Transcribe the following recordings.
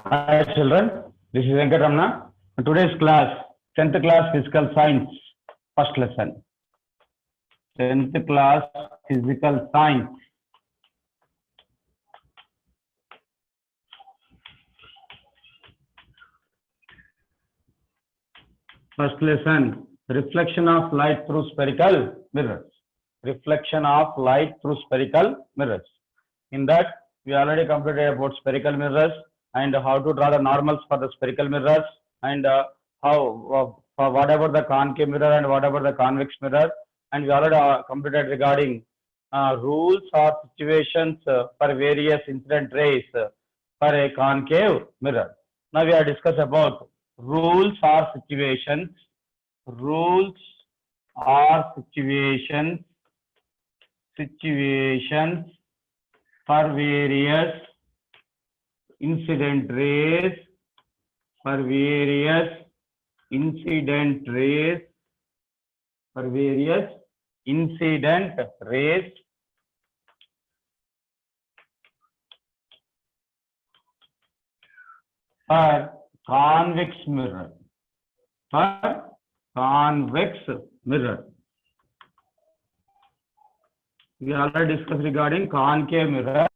Hi children, this is Venkatamna. Today's class, 10th class Physical Science, first lesson. 10th class Physical Science. First lesson, reflection of light through spherical mirrors. Reflection of light through spherical mirrors. In that, we already completed about spherical mirrors and how to draw the normals for the spherical mirrors and for whatever the concave mirror and whatever the convex mirror. And we already completed regarding rules or situations for various incident rays for a concave mirror. Now we are discuss about rules or situations. Rules or situations for various incident rays for various incident rays for convex mirror we already discussed regarding concave mirror.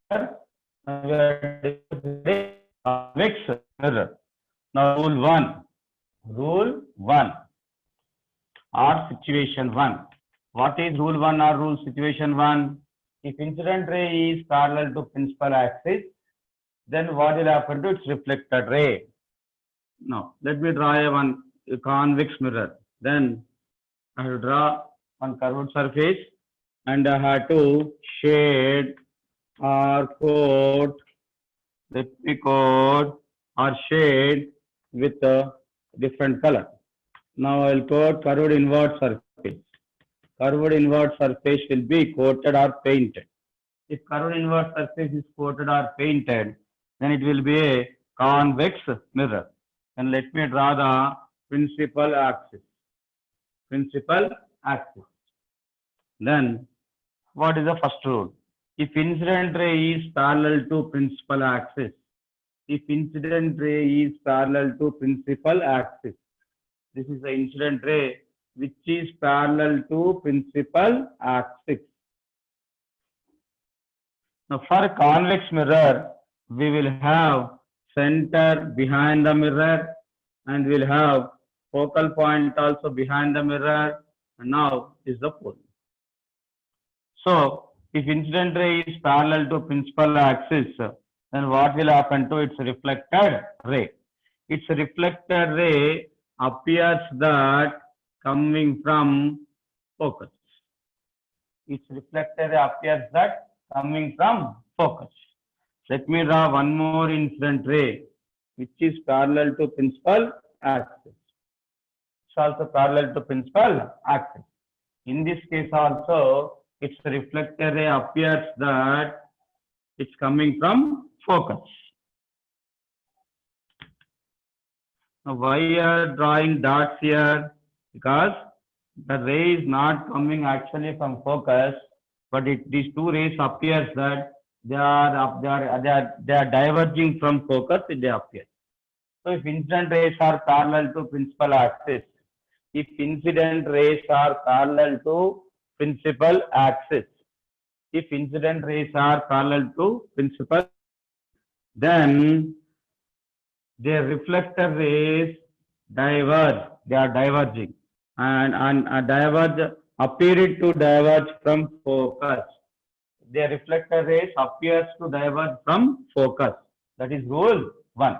We are discussing convex mirror. Now rule 1 or situation 1. What is rule 1 or rule situation 1? If incident ray is parallel to principal axis, then what will happen to its reflected ray? Now, let me draw a convex mirror. Then I have to draw one curved surface and I have to shade or coat, or shade with a different color. Now I will coat curved inward surface. Curved inward surface will be coated or painted. If curved inward surface is coated or painted, then it will be a convex mirror. And let me draw the principal axis. Then what is the first rule? If incident ray is parallel to principal axis, this is the incident ray which is parallel to principal axis. Now for convex mirror, we will have center behind the mirror and we'll have focal point also behind the mirror, and now is the pole. So if incident ray is parallel to principal axis, then what will happen to its reflected ray? Its reflected ray appears that coming from focus. Let me draw one more incident ray which is parallel to principal axis. It's also parallel to principal axis. In this case also, its reflected ray appears that it's coming from focus. Now why you are drawing dots here? Because the ray is not coming actually from focus, but these two rays appears that they are diverging from focus. They appear. So if incident rays are parallel to principal axis, then their reflector rays diverge. They are diverging and appeared to diverge from focus. Their reflector rays appears to diverge from focus. That is rule 1.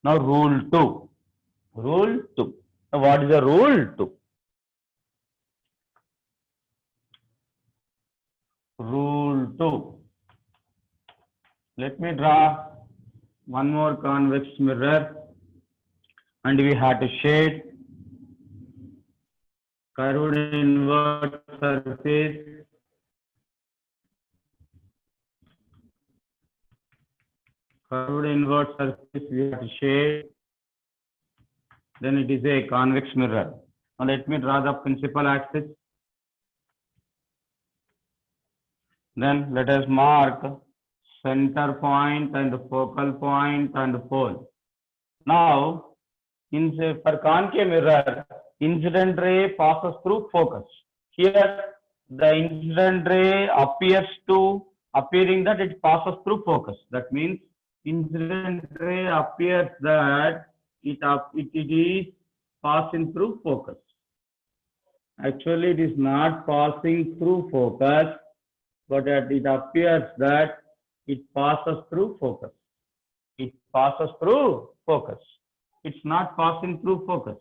Now rule 2. Now what is the rule 2? Rule 2. Let me draw one more convex mirror and we have to shade curved inward surface. We have to shade. Then it is a convex mirror. Now let me draw the principal axis. Then let us mark center point and focal point and pole. Now, for concave mirror, incident ray passes through focus. Here, the incident ray appearing that it passes through focus. That means incident ray appears that it is passing through focus. Actually, it is not passing through focus, but it appears that it passes through focus. It passes through focus. It's not passing through focus,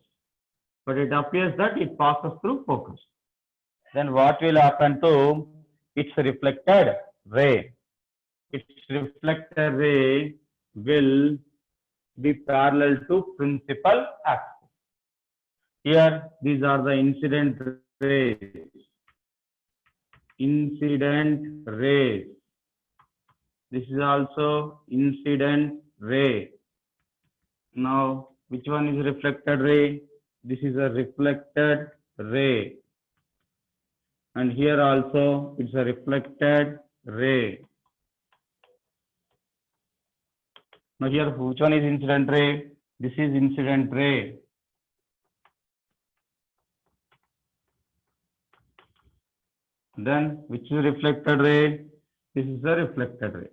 but it appears that it passes through focus. Then what will happen to its reflected ray? Its reflected ray will be parallel to principal axis. Here, these are the incident rays. Incident rays. This is also incident ray. Now, which one is reflected ray? This is a reflected ray. And here also it's a reflected ray. Now here which one is incident ray? This is incident ray. Then which is reflected ray? This is the reflected ray.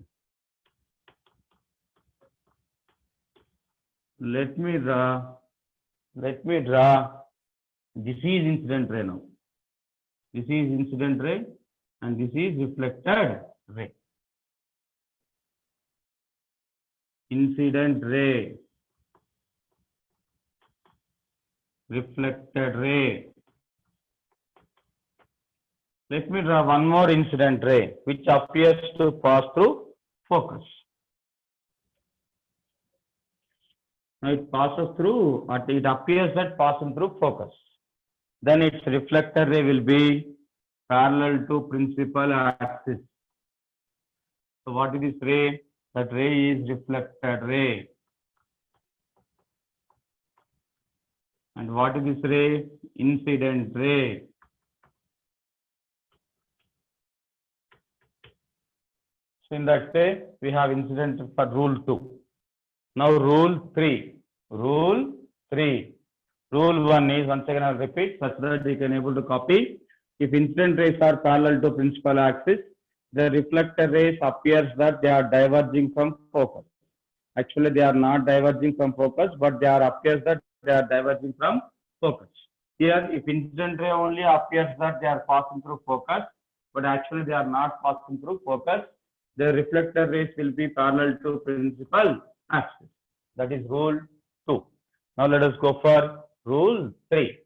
Let me draw. This is incident ray now. This is incident ray and this is reflected ray. Incident ray, reflected ray. Let me draw one more incident ray which appears to pass through focus. Now it passes through, but it appears that passing through focus. Then its reflected ray will be parallel to principal axis. So what is this ray? That ray is reflected ray. And what is this ray? Incident ray. So in that way, we have incident for rule 2. Now rule 3. Rule 3. Rule 1 is, once again I will repeat, such that you can able to copy. If incident rays are parallel to principal axis, the reflected rays appears that they are diverging from focus. Actually, they are not diverging from focus, but they are appears that they are diverging from focus. Here, if incident ray only appears that they are passing through focus, but actually they are not passing through focus, the reflected rays will be parallel to principal axis. That is rule 2. Now let us go for rule 3.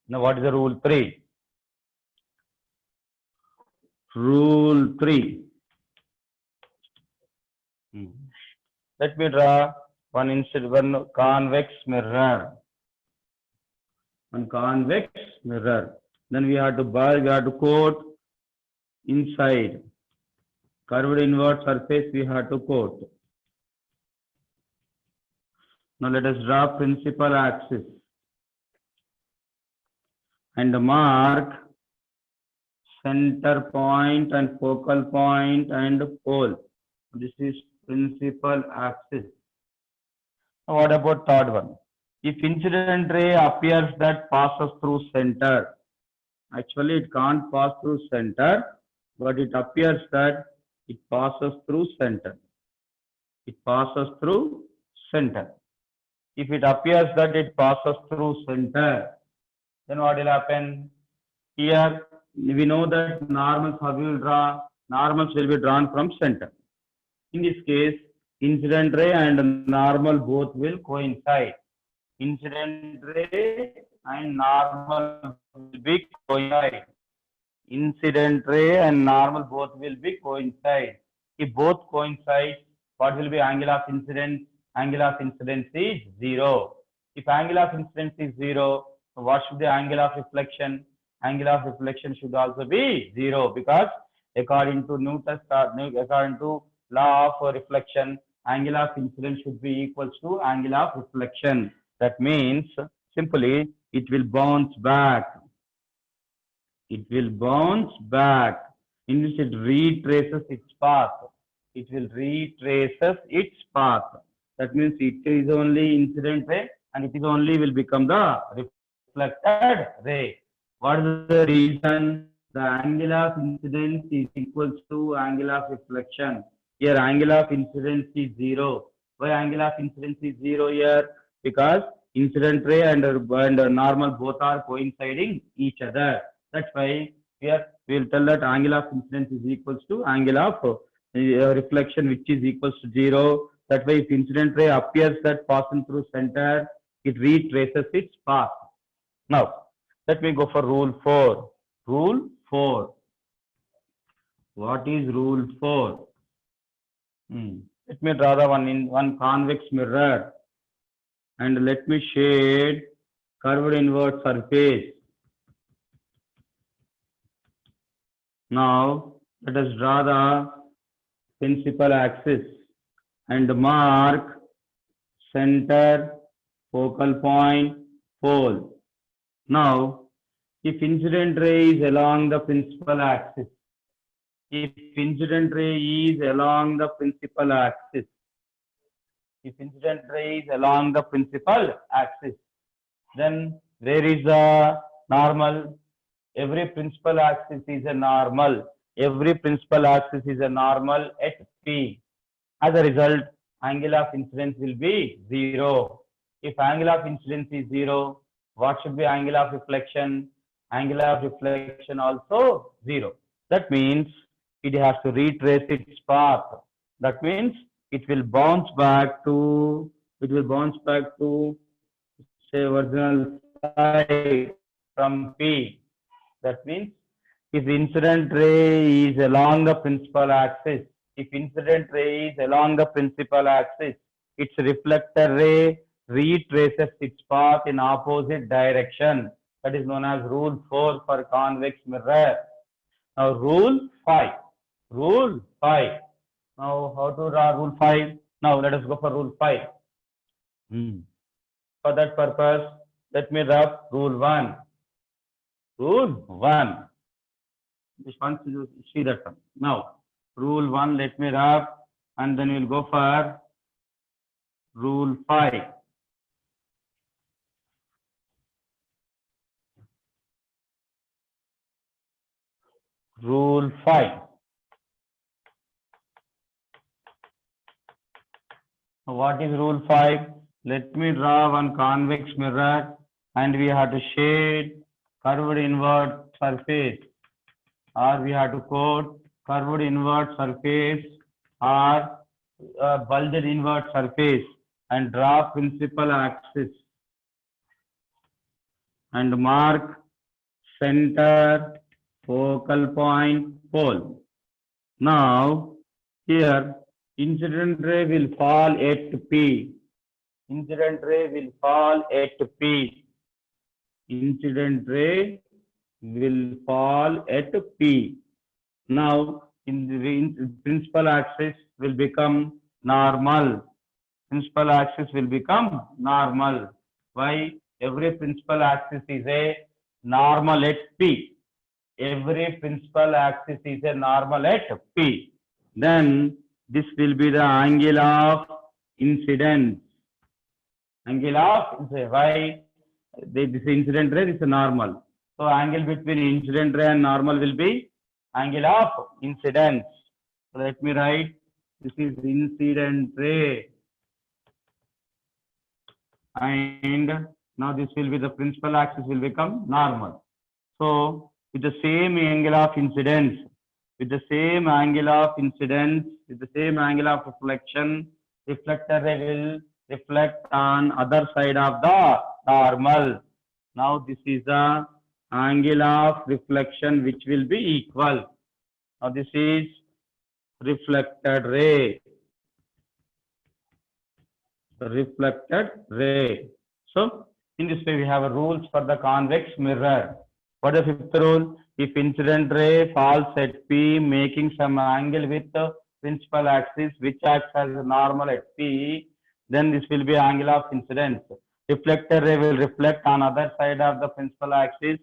Now what is the rule 3? Rule 3. Let me draw one convex mirror. One convex mirror. Then we have to coat inside. Curved inward surface we have to coat. Now let us draw principal axis and mark center point and focal point and pole. This is principal axis. Now what about third one? If incident ray appears that passes through center, actually it can't pass through center, but it appears that it passes through center. It passes through center. If it appears that it passes through center, then what will happen? Here we know that normals, how we will draw? Normals will be drawn from center. In this case, incident ray and normal both will coincide. Incident ray and normal will be coincide. Incident ray and normal both will be coincide. If both coincide, what will be angle of incidence? Angle of incidence is 0. If angle of incidence is 0, so what should the angle of reflection? Angle of reflection should also be 0, because according to according to law of reflection, angle of incidence should be equal to angle of reflection. That means simply it will bounce back. It will bounce back. In which it retraces its path. It will retraces its path. That means it is only incident ray and it is only will become the reflected ray. What is the reason? The angle of incidence is equals to angle of reflection. Here angle of incidence is 0. Why angle of incidence is 0 here? Because incident ray and normal both are coinciding each other. That's why here we will tell that angle of incidence is equals to angle of reflection, which is equals to 0. That way if incident ray appears that passing through center, it retraces its path. Now let me go for rule 4. Rule 4. What is rule 4? Let me draw the one convex mirror and let me shade curved inward surface. Now let us draw the principal axis and mark center, focal point, pole. Now if incident ray is along the principal axis, if incident ray is along the principal axis, if incident ray is along the principal axis, then where is the normal? Every principal axis is a normal. Every principal axis is a normal at P. As a result, angle of incidence will be 0. If angle of incidence is 0, what should be angle of reflection? Angle of reflection also 0. That means it has to retrace its path. That means it will bounce back to say original side from P. That means if incident ray is along the principal axis, if incident ray is along the principal axis, its reflector ray retraces its path in opposite direction. That is known as rule 4 for convex mirror. Now rule 5. Rule 5. Now how to draw rule 5? Now let us go for rule 5. For that purpose, let me draw rule 1. Rule 1. Just want to see that one. Now, rule 1, let me rub and then we'll go for rule 5. Rule 5. What is rule 5? Let me draw one convex mirror and we have to shade curved inward surface, or we have to quote curved inward surface or bulged inward surface and draw principal axis and mark center, focal point, pole. Now here incident ray will fall at P. Incident ray will fall at P. Incident ray will fall at P. Now in the principal axis will become normal. Principal axis will become normal. Why? Every principal axis is a normal at P. Every principal axis is a normal at P. Then this will be the angle of incidence. Angle of incidence. Why? This incident ray is a normal. So angle between incident ray and normal will be angle of incidence. So let me write, this is incident ray. And now this will be the principal axis will become normal. So with the same angle of incidence, with the same angle of incidence, with the same angle of reflection, reflector ray will reflect on other side of the normal. Now this is the angle of reflection which will be equal. Now this is reflected ray. Reflected ray. So in this way we have a rules for the convex mirror. What is the fifth rule? If incident ray falls at P making some angle with the principal axis which acts as a normal at P, then this will be angle of incidence. Reflector ray will reflect on other side of the principal axis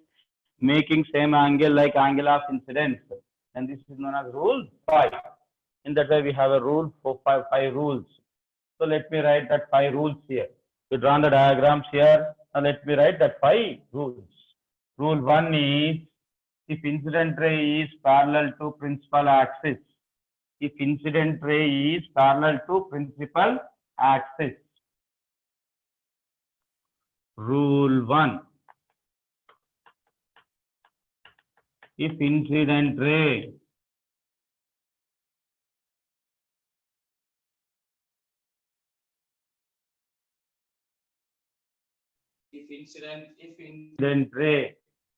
making same angle like angle of incidence. And this is known as rule 5. In that way we have a rule for five rules. So let me write that 5 rules here. We drawn the diagrams here. Now let me write that 5 rules. Rule 1 is if incident ray is parallel to principal axis. If incident ray is parallel to principal axis. Rule 1. If incident ray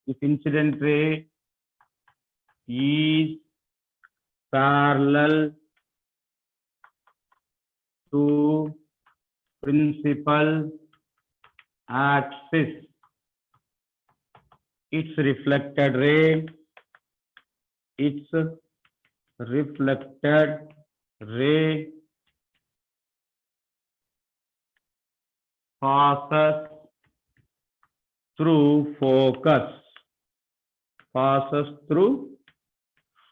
if incident ray is parallel to principal axis, its reflected ray passes through focus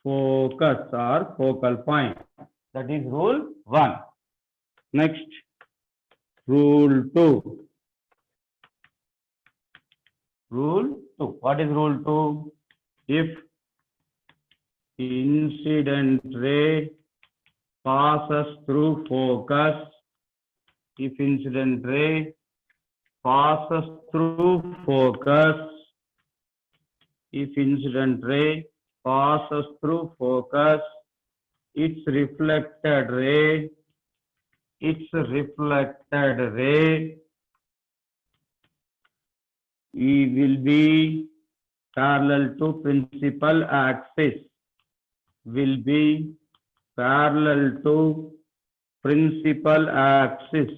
or focal point. That is rule 1. Next, rule 2. Rule 2. What is rule 2? If incident ray passes through focus, if incident ray passes through focus, if incident ray passes through focus, its reflected ray will be parallel to principal axis, will be parallel to principal axis.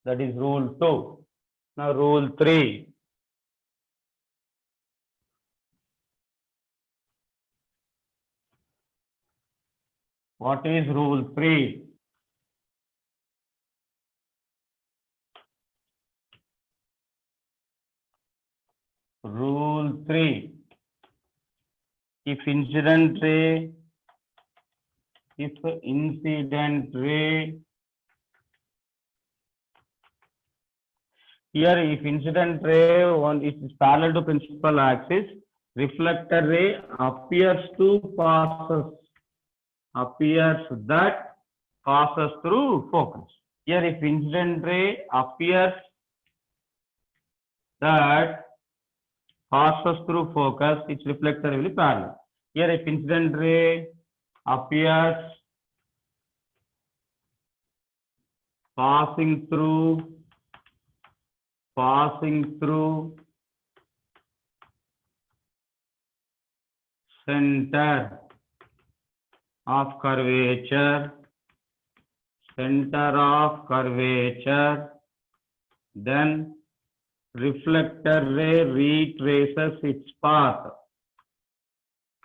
That is rule 2. Now rule 3. What is rule 3? Rule 3. If incident ray here, if incident ray is parallel to principal axis, reflected ray appears through focus. Here, if incident ray appears that passes through focus, its reflected ray will be parallel. Here, if incident ray appears passing through center of curvature, then reflector ray retraces its path.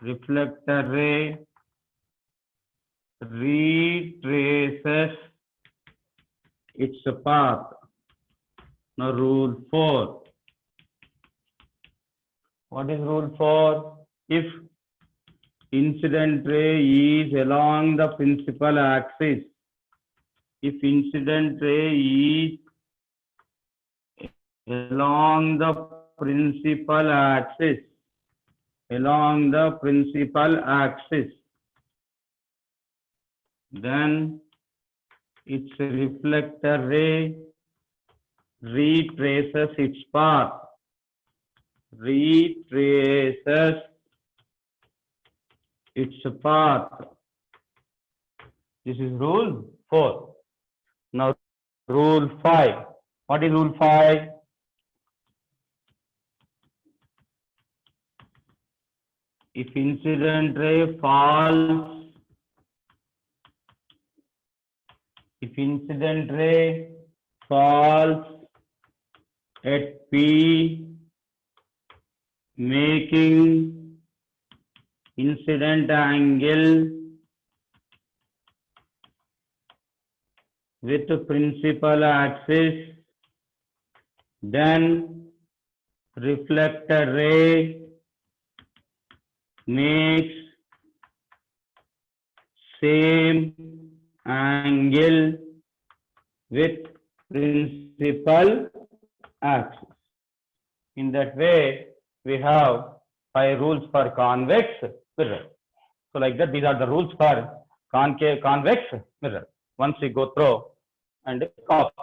Reflector ray retraces its path. Now rule 4. What is rule 4? If incident ray is along the principal axis, if incident ray is along the principal axis, then its reflector ray retraces its path. This is rule 4. Now rule 5. What is rule 5? If incident ray falls at P, making incident angle with the principal axis, then reflected ray makes same angle with principal axis. In that way, we have 5 rules for convex mirror. So like that, these are the rules for convex mirror. Once we go through and copy.